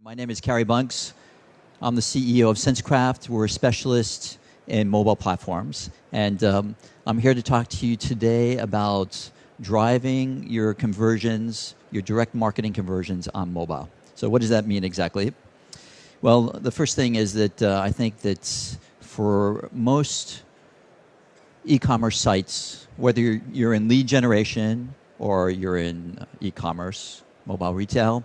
My name is Carey. I'm the CEO of Senscraft. We're a specialist in mobile platforms. And I'm here to talk to you today about driving your conversions, your direct marketing conversions on mobile. So what does that mean exactly? Well, the first thing is that I think that for most e-commerce sites, whether you're in lead generation or you're in e-commerce, mobile retail,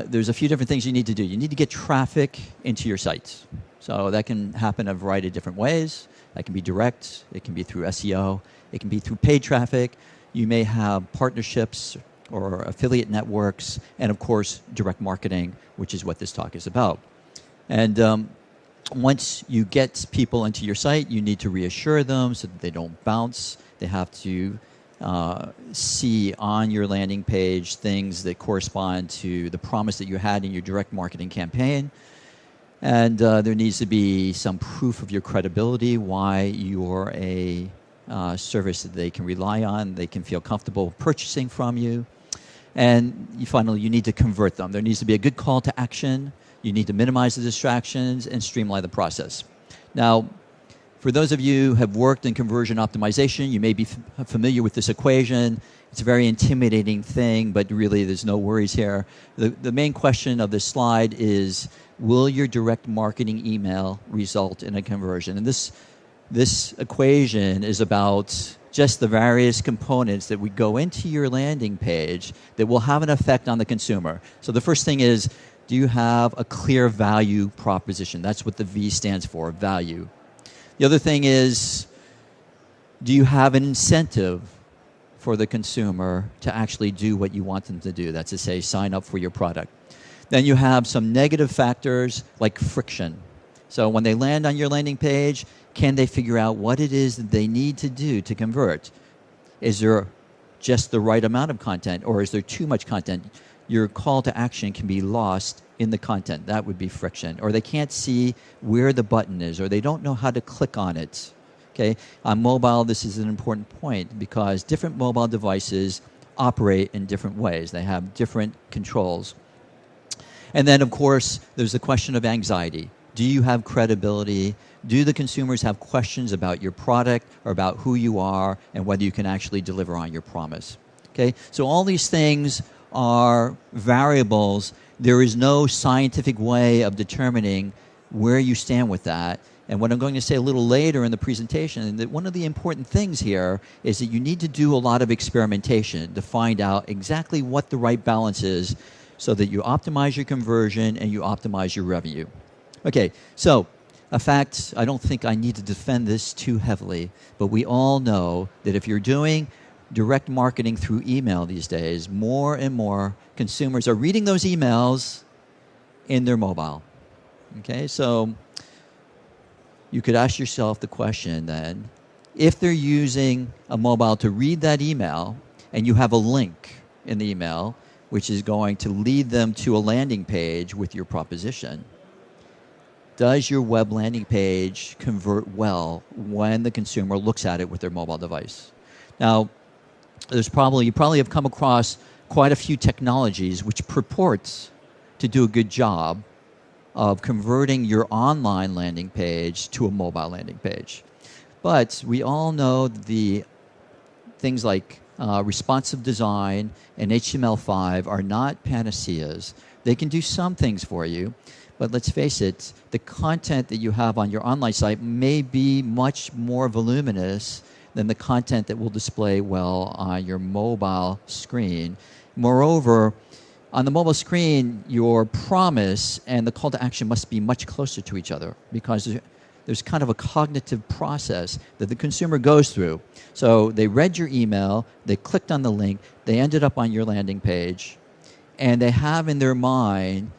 there's a few different things you need to do. You need to get traffic into your sites. So that can happen a variety of different ways. That can be direct. It can be through SEO. It can be through paid traffic. You may have partnerships or affiliate networks, and of course, direct marketing, which is what this talk is about. And once you get people into your site, you need to reassure them so that they don't bounce. They have to see on your landing page things that correspond to the promise that you had in your direct marketing campaign. And there needs to be some proof of your credibility, why you're a service that they can rely on, they can feel comfortable purchasing from you. And finally, you need to convert them. There needs to be a good call to action. You need to minimize the distractions and streamline the process. Now, for those of you who have worked in conversion optimization, you may be familiar with this equation. It's a very intimidating thing, but really there's no worries here. The main question of this slide is, will your direct marketing email result in a conversion? And this equation is about just the various components that would go into your landing page that will have an effect on the consumer. So the first thing is, do you have a clear value proposition? That's what the V stands for, value. The other thing is, do you have an incentive for the consumer to actually do what you want them to do? That's to say, sign up for your product. Then you have some negative factors like friction. So when they land on your landing page, can they figure out what it is that they need to do to convert? Is there just the right amount of content, or is there too much content? Your call to action can be lost in the content. That would be friction. Or they can't see where the button is, or they don't know how to click on it. Okay? On mobile, this is an important point because different mobile devices operate in different ways. They have different controls. And then, of course, there's the question of anxiety. Do you have credibility? Do the consumers have questions about your product or about who you are and whether you can actually deliver on your promise? Okay? So all these things are variables. There is no scientific way of determining where you stand with that. And what I'm going to say a little later in the presentation, that one of the important things here is that you need to do a lot of experimentation to find out exactly what the right balance is so that you optimize your conversion and you optimize your revenue. Okay, so a fact, I don't think I need to defend this too heavily, but we all know that if you're doing direct marketing through email these days, more and more consumers are reading those emails in their mobile. Okay, so you could ask yourself the question then, if they're using a mobile to read that email and you have a link in the email which is going to lead them to a landing page with your proposition, does your web landing page convert well when the consumer looks at it with their mobile device? Now, you probably have come across quite a few technologies which purports to do a good job of converting your online landing page to a mobile landing page. But we all know the things like responsive design and HTML5 are not panaceas. They can do some things for you, but let's face it, the content that you have on your online site may be much more voluminous than the content that will display well on your mobile screen. Moreover, on the mobile screen, your promise and the call to action must be much closer to each other because there's kind of a cognitive process that the consumer goes through. So they read your email, they clicked on the link, they ended up on your landing page, and they have in their mind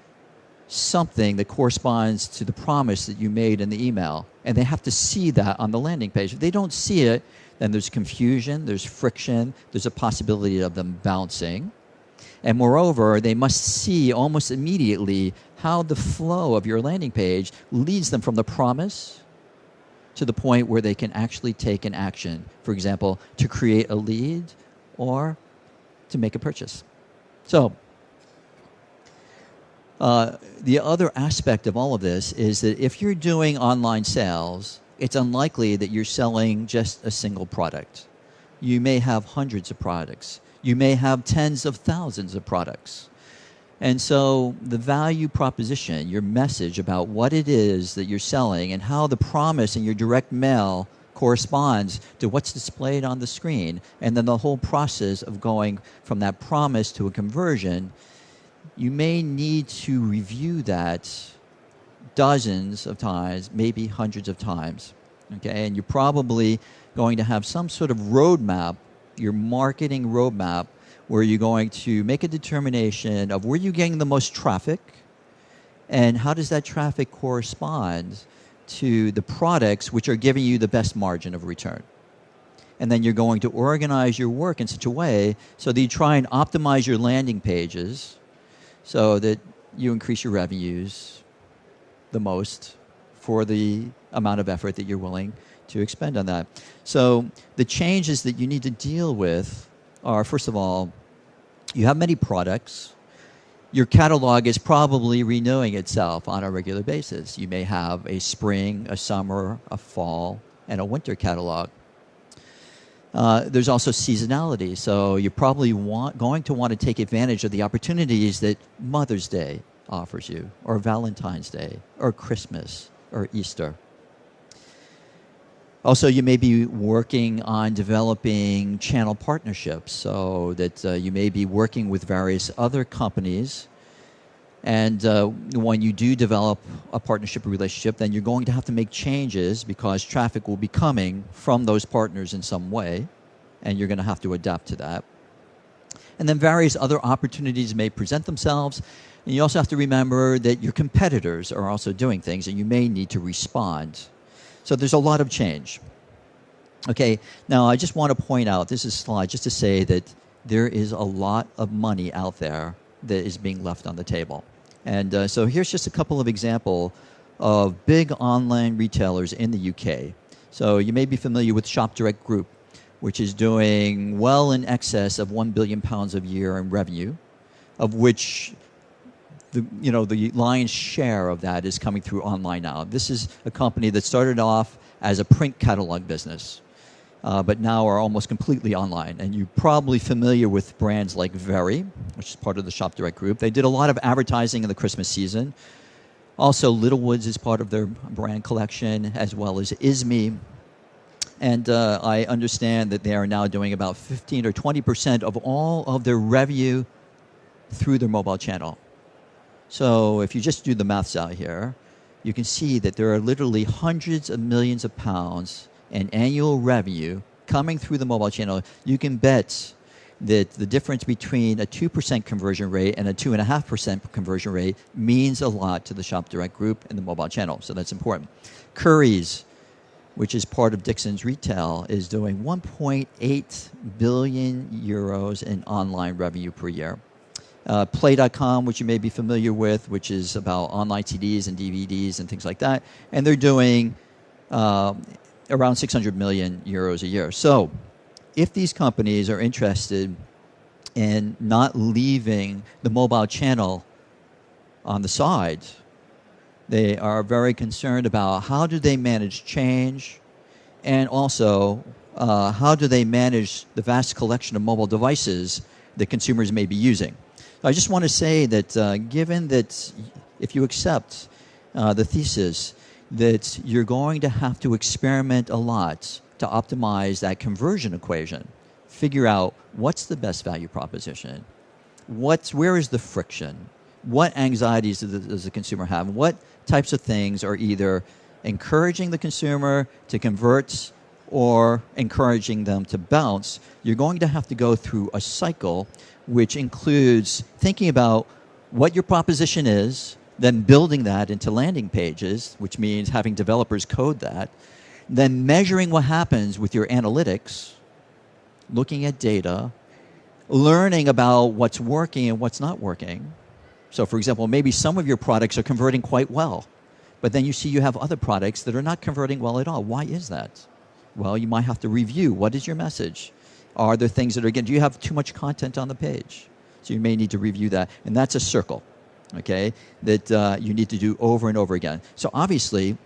something that corresponds to the promise that you made in the email. And they have to see that on the landing page. If they don't see it, then there's confusion, there's friction, there's a possibility of them bouncing. And moreover, they must see almost immediately how the flow of your landing page leads them from the promise to the point where they can actually take an action. For example, to create a lead or to make a purchase. So The other aspect of all of this is that if you're doing online sales, it's unlikely that you're selling just a single product. You may have hundreds of products. You may have tens of thousands of products. And so the value proposition, your message about what it is that you're selling and how the promise in your direct mail corresponds to what's displayed on the screen, and then the whole process of going from that promise to a conversion, you may need to review that dozens of times, maybe hundreds of times. Okay, and you're probably going to have some sort of roadmap, your marketing roadmap, where you're going to make a determination of where you're getting the most traffic and how does that traffic correspond to the products which are giving you the best margin of return. And then you're going to organize your work in such a way so that you try and optimize your landing pages so that you increase your revenues the most for the amount of effort that you're willing to expend on that. So the changes that you need to deal with are, first of all, you have many products. Your catalog is probably renewing itself on a regular basis. You may have a spring, a summer, a fall, and a winter catalog. There's also seasonality, so you're probably going to want to take advantage of the opportunities that Mother's Day offers you, or Valentine's Day, or Christmas, or Easter. Also, you may be working on developing channel partnerships, so that you may be working with various other companies. And when you do develop a partnership or relationship, then you're going to have to make changes because traffic will be coming from those partners in some way, and you're going to have to adapt to that. And then various other opportunities may present themselves. And you also have to remember that your competitors are also doing things, and you may need to respond. So there's a lot of change. Okay, now I just want to point out, this is a slide just to say that there is a lot of money out there that is being left on the table. And so here's just a couple of examples of big online retailers in the UK. So you may be familiar with Shop Direct Group, which is doing well in excess of £1 billion a year in revenue, of which the lion's share of that is coming through online now. This is a company that started off as a print catalog business, but now are almost completely online. And you're probably familiar with brands like Very, which is part of the Shop Direct Group. They did a lot of advertising in the Christmas season. Also, Littlewoods is part of their brand collection, as well as Isme. And I understand that they are now doing about 15 or 20% of all of their revenue through their mobile channel. So if you just do the maths out here, you can see that there are literally hundreds of millions of pounds in annual revenue coming through the mobile channel. You can bet that the difference between a 2% conversion rate and a 2.5% conversion rate means a lot to the Shop Direct Group and the mobile channel. So that's important. Currys, which is part of Dixon's Retail, is doing 1.8 billion euros in online revenue per year. Play.com, which you may be familiar with, which is about online CDs and DVDs and things like that. And they're doing around 600 million euros a year. So if these companies are interested in not leaving the mobile channel on the side, they are very concerned about how do they manage change, and also how do they manage the vast collection of mobile devices that consumers may be using. I just want to say that given that if you accept the thesis that you're going to have to experiment a lot to optimize that conversion equation, figure out what's the best value proposition, where is the friction, what anxieties does the consumer have, what types of things are either encouraging the consumer to convert or encouraging them to bounce, you're going to have to go through a cycle which includes thinking about what your proposition is, then building that into landing pages, which means having developers code that, then measuring what happens with your analytics, looking at data, learning about what's working and what's not working. So, for example, maybe some of your products are converting quite well, but then you see you have other products that are not converting well at all. Why is that? Well, you might have to review. What is your message? Are there things that are, again, do you have too much content on the page? So you may need to review that. And that's a circle. okay, that you need to do over and over again. So obviously,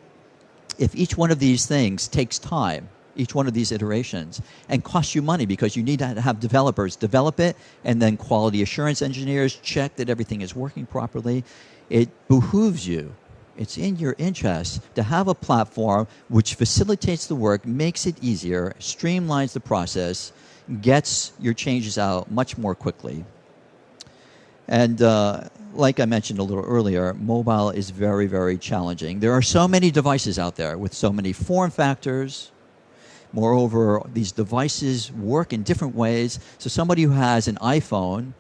if each one of these things takes time, each one of these iterations, and costs you money because you need to have developers develop it, and then quality assurance engineers check that everything is working properly, it behooves you. It's in your interest to have a platform which facilitates the work, makes it easier, streamlines the process, gets your changes out much more quickly. And like I mentioned a little earlier, mobile is very, very challenging. There are so many devices out there with so many form factors. Moreover, these devices work in different ways. So somebody who has an iPhone,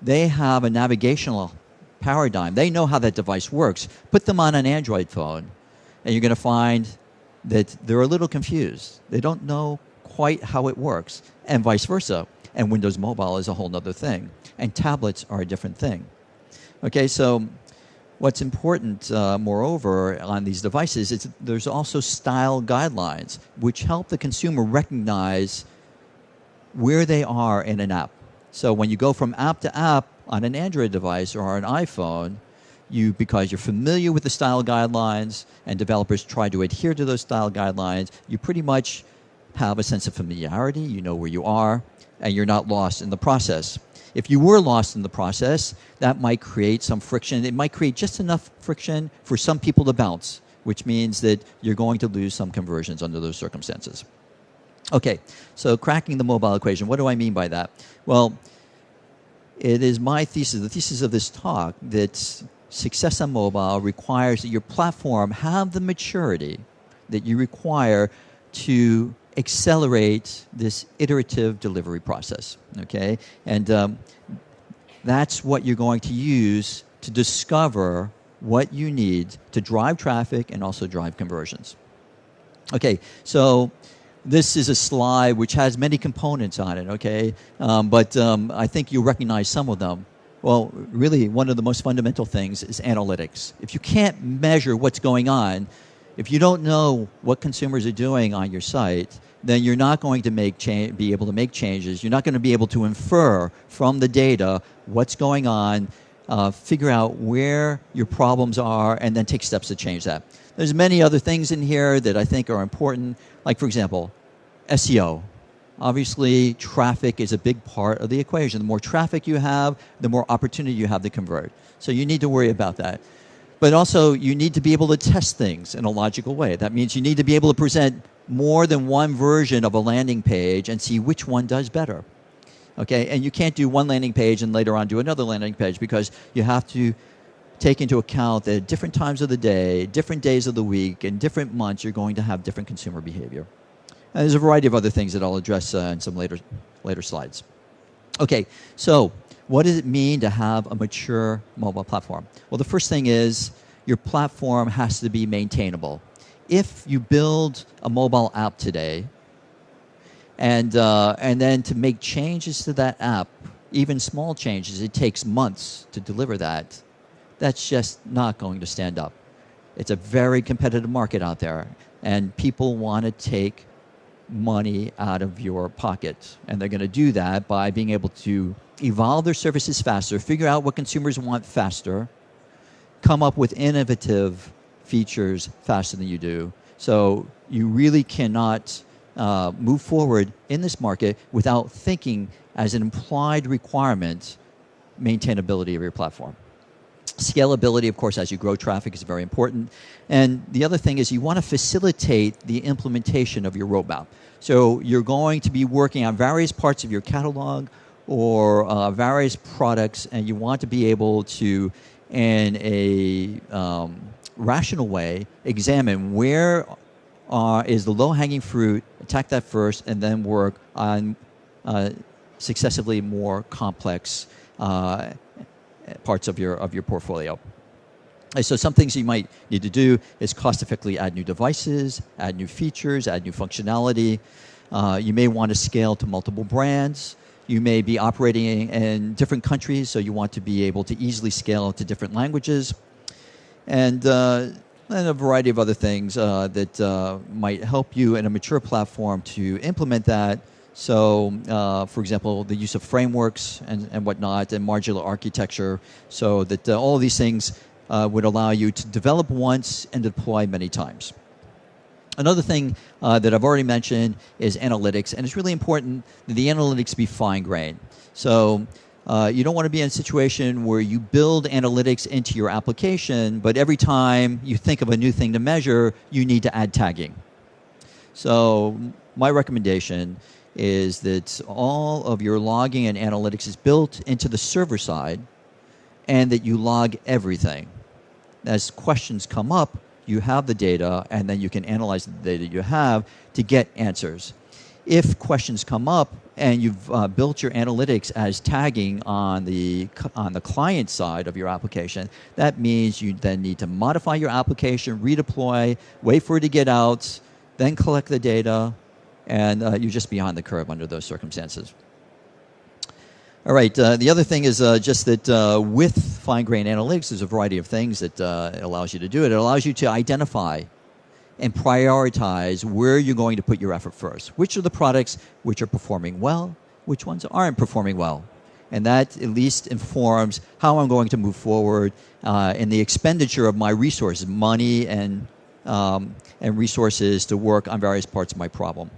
they have a navigational paradigm. They know how that device works. Put them on an Android phone, and you're going to find that they're a little confused. They don't know quite how it works, and vice versa. And Windows Mobile is a whole other thing. And tablets are a different thing. Okay, so what's important, moreover, on these devices is there's also style guidelines which help the consumer recognize where they are in an app. So when you go from app to app on an Android device or an iPhone, because you're familiar with the style guidelines and developers try to adhere to those style guidelines, you pretty much have a sense of familiarity, you know where you are, and you're not lost in the process. If you were lost in the process, that might create some friction. It might create just enough friction for some people to bounce, which means that you're going to lose some conversions under those circumstances. Okay, so cracking the mobile equation. What do I mean by that? Well, it is my thesis, the thesis of this talk, that success on mobile requires that your platform have the maturity that you require to accelerate this iterative delivery process, okay? And that's what you're going to use to discover what you need to drive traffic and also drive conversions. Okay, so this is a slide which has many components on it, okay? But I think you'll recognize some of them. Well, really, one of the most fundamental things is analytics. If you can't measure what's going on, if you don't know what consumers are doing on your site, then you're not going to be able to make changes. You're not going to be able to infer from the data what's going on, figure out where your problems are, and then take steps to change that. There's many other things in here that I think are important, like, for example, SEO. Obviously, traffic is a big part of the equation. The more traffic you have, the more opportunity you have to convert. So you need to worry about that. But also, you need to be able to test things in a logical way. That means you need to be able to present more than one version of a landing page and see which one does better. Okay, and you can't do one landing page and later on do another landing page, because you have to take into account that at different times of the day, different days of the week, and different months, you're going to have different consumer behavior. And there's a variety of other things that I'll address in some later slides. Okay, so what does it mean to have a mature mobile platform? Well, the first thing is your platform has to be maintainable. If you build a mobile app today, and then to make changes to that app, even small changes, it takes months to deliver that. That's just not going to stand up. It's a very competitive market out there, and people want to take money out of your pocket. And they're going to do that by being able to evolve their services faster, figure out what consumers want faster, come up with innovative features faster than you do. So you really cannot move forward in this market without thinking as an implied requirement maintainability of your platform. Scalability, of course, as you grow traffic is very important. And the other thing is you want to facilitate the implementation of your roadmap. So you're going to be working on various parts of your catalog or various products, and you want to be able to, in a rational way, examine where is the low-hanging fruit, attack that first, and then work on successively more complex parts of your portfolio. And so some things you might need to do is cost-effectively add new devices, add new features, add new functionality. You may want to scale to multiple brands. You may be operating in different countries, so you want to be able to easily scale to different languages. And a variety of other things that might help you in a mature platform to implement that, So, for example, the use of frameworks and whatnot, and modular architecture, so that all of these things would allow you to develop once and deploy many times. Another thing that I've already mentioned is analytics, and it's really important that the analytics be fine-grained. So you don't want to be in a situation where you build analytics into your application, but every time you think of a new thing to measure, you need to add tagging. So my recommendation is that all of your logging and analytics is built into the server side, and that you log everything. As questions come up, you have the data, and then you can analyze the data you have to get answers. If questions come up and you've built your analytics as tagging on the client side of your application, that means you then need to modify your application, redeploy, wait for it to get out, then collect the data, and you're just behind the curve under those circumstances. All right, the other thing is just that with fine-grained analytics, there's a variety of things that it allows you to do. It allows you to identify and prioritize where you're going to put your effort first. Which are the products which are performing well, which ones aren't performing well. And that at least informs how I'm going to move forward in the expenditure of my resources, money and resources to work on various parts of my problem.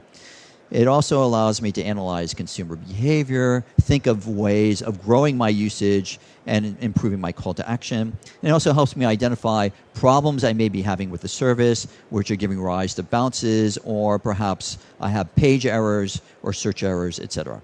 It also allows me to analyze consumer behavior, think of ways of growing my usage and improving my call to action. And it also helps me identify problems I may be having with the service, which are giving rise to bounces, or perhaps I have page errors or search errors, etc.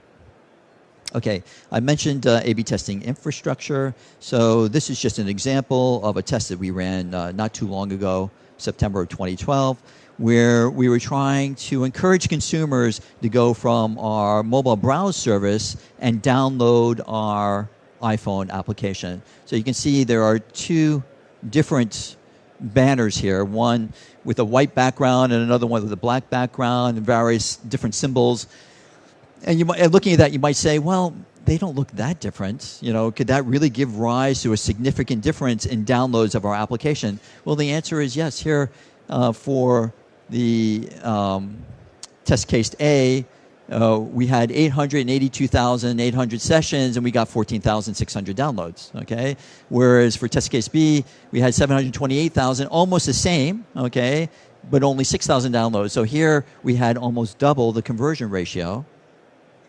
Okay, I mentioned A/B testing infrastructure. So this is just an example of a test that we ran not too long ago, September of 2012, where we were trying to encourage consumers to go from our mobile browse service and download our iPhone application. So you can see there are two different banners here, one with a white background and another one with a black background and various different symbols. And looking at that, you might say, well, they don't look that different. You know, could that really give rise to a significant difference in downloads of our application? Well, the answer is yes. Here for the test case A, we had 882,800 sessions, and we got 14,600 downloads, okay? Whereas for test case B, we had 728,000, almost the same, okay, but only 6,000 downloads. So here we had almost double the conversion ratio,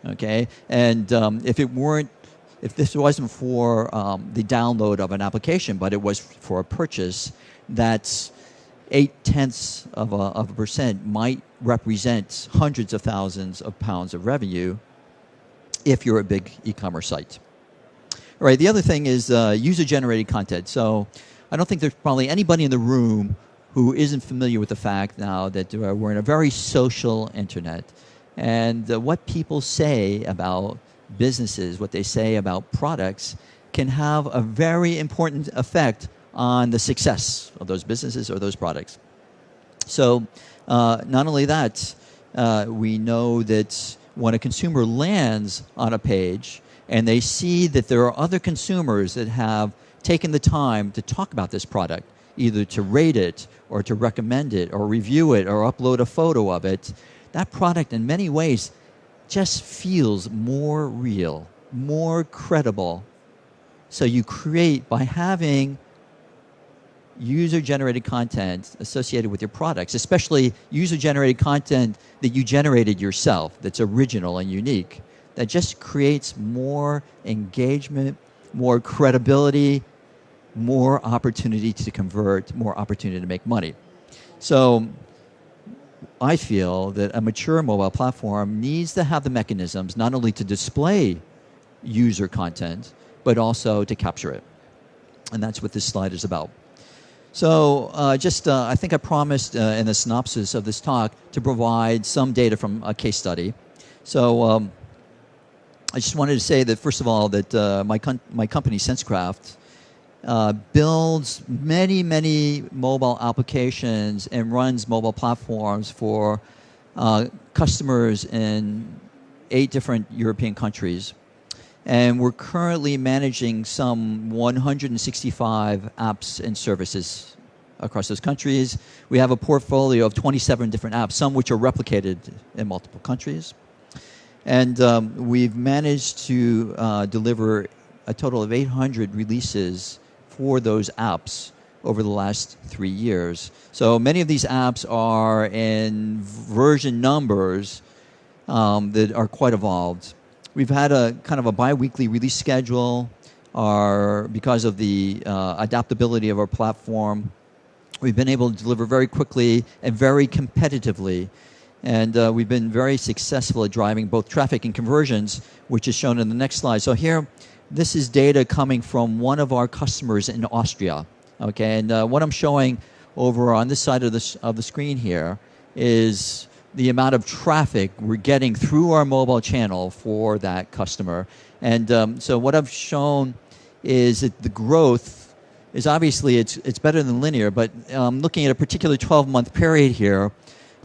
okay? And if this wasn't for the download of an application, but it was for a purchase, that's 0.8% might represent hundreds of thousands of pounds of revenue if you're a big e-commerce site. All right, the other thing is user-generated content. So I don't think there's probably anybody in the room who isn't familiar with the fact now that we're in a very social internet. And what people say about businesses, what they say about products, can have a very important effect on the success of those businesses or those products. So not only that, we know that when a consumer lands on a page and they see that there are other consumers that have taken the time to talk about this product, either to rate it or to recommend it or review it or upload a photo of it, that product in many ways just feels more real, more credible. So you create, by having user-generated content associated with your products, especially user-generated content that you generated yourself, that's original and unique, that just creates more engagement, more credibility, more opportunity to convert, more opportunity to make money. So I feel that a mature mobile platform needs to have the mechanisms not only to display user content, but also to capture it. And that's what this slide is about. So I think I promised in the synopsis of this talk to provide some data from a case study. So I just wanted to say that, first of all, that my company, Senscraft, builds many, many mobile applications and runs mobile platforms for customers in 8 different European countries. And we're currently managing some 165 apps and services across those countries. We have a portfolio of 27 different apps, some which are replicated in multiple countries. And we've managed to deliver a total of 800 releases for those apps over the last 3 years. So many of these apps are in version numbers that are quite evolved. We've had a kind of a bi-weekly release schedule because of the adaptability of our platform. We've been able to deliver very quickly and very competitively. And we've been very successful at driving both traffic and conversions, which is shown in the next slide. So here, this is data coming from one of our customers in Austria. Okay, and what I'm showing over on this side of the screen here is the amount of traffic we're getting through our mobile channel for that customer. And so what I've shown is that the growth is obviously it's better than linear, but looking at a particular 12-month period here,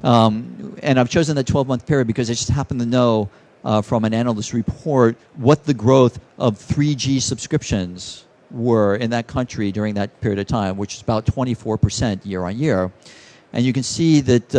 and I've chosen that 12-month period because I just happen to know from an analyst report what the growth of 3G subscriptions were in that country during that period of time, which is about 24% year on year. And you can see that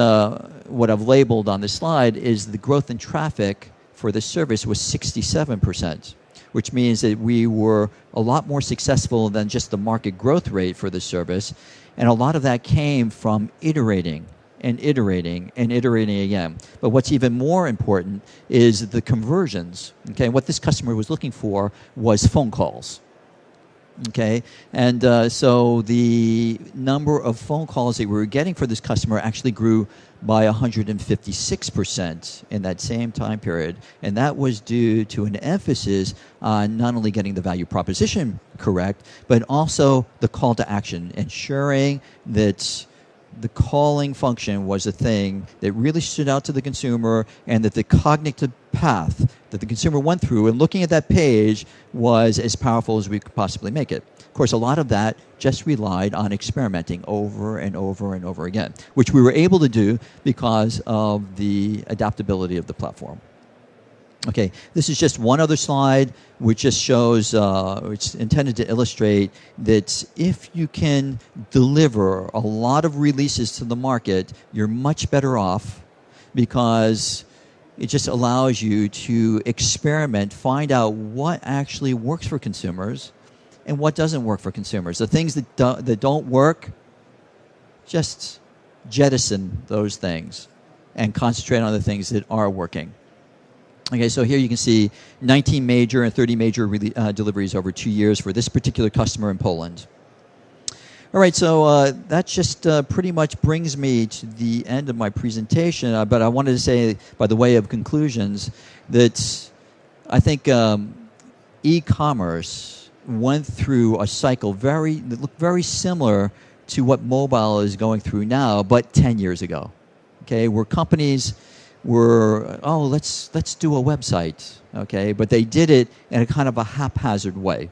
what I've labeled on this slide is the growth in traffic for this service was 67%, which means that we were a lot more successful than just the market growth rate for this service. And a lot of that came from iterating and iterating and iterating again. But what's even more important is the conversions. Okay, what this customer was looking for was phone calls. Okay, and so the number of phone calls that we were getting for this customer actually grew by 156% in that same time period. And that was due to an emphasis on not only getting the value proposition correct, but also the call to action, ensuring that the calling function was a thing that really stood out to the consumer, and that the cognitive path that the consumer went through and looking at that page was as powerful as we could possibly make it. Of course, a lot of that just relied on experimenting over and over and over again, which we were able to do because of the adaptability of the platform. Okay, this is just one other slide which just shows, it's intended to illustrate that if you can deliver a lot of releases to the market, you're much better off because it just allows you to experiment, find out what actually works for consumers and what doesn't work for consumers. The things that don't work, just jettison those things and concentrate on the things that are working. Okay, so here you can see 19 major and 30 major deliveries over 2 years for this particular customer in Poland. All right, so that just pretty much brings me to the end of my presentation. But I wanted to say, by the way of conclusions, that I think e-commerce went through a cycle that looked very similar to what mobile is going through now, but 10 years ago. Okay, where companies were, let's do a website, okay? But they did it in a kind of a haphazard way.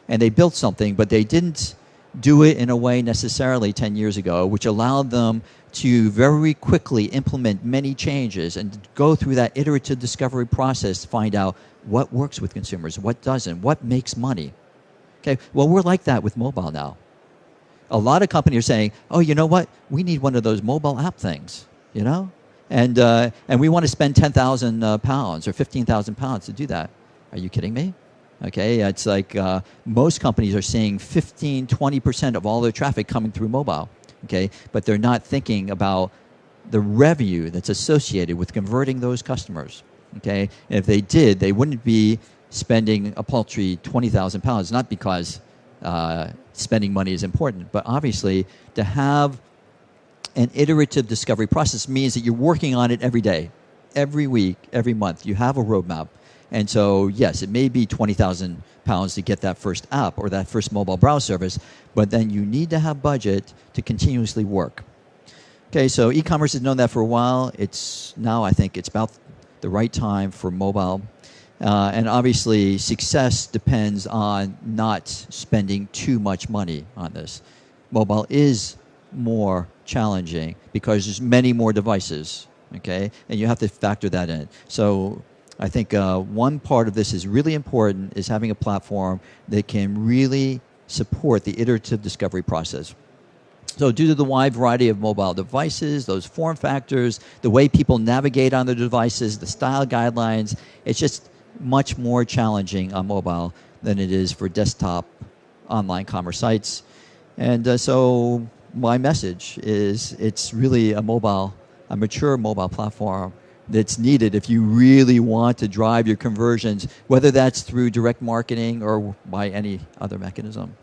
And they built something, but they didn't do it in a way necessarily 10 years ago, which allowed them to very quickly implement many changes and go through that iterative discovery process to find out what works with consumers, what doesn't, what makes money. Okay, well, we're like that with mobile now. A lot of companies are saying, oh, you know what? We need one of those mobile app things, you know? And we want to spend £10,000 or £15,000 to do that. Are you kidding me? Okay, it's like most companies are seeing 15-20% of all their traffic coming through mobile. Okay, but they're not thinking about the revenue that's associated with converting those customers. Okay, and if they did, they wouldn't be spending a paltry £20,000. Not because spending money is important, but obviously to have an iterative discovery process means that you're working on it every day, every week, every month. You have a roadmap. And so, yes, it may be £20,000 to get that first app or that first mobile browse service, but then you need to have budget to continuously work. Okay, so e-commerce has known that for a while. It's now, I think, it's about the right time for mobile. And obviously, success depends on not spending too much money on this. Mobile is more challenging because there's many more devices, okay? And you have to factor that in. So I think one part of this is really important is having a platform that can really support the iterative discovery process. So due to the wide variety of mobile devices, those form factors, the way people navigate on the devices, the style guidelines, it's just much more challenging on mobile than it is for desktop online commerce sites. And so my message is it's really a mature mobile platform that's needed if you really want to drive your conversions, whether that's through direct marketing or by any other mechanism.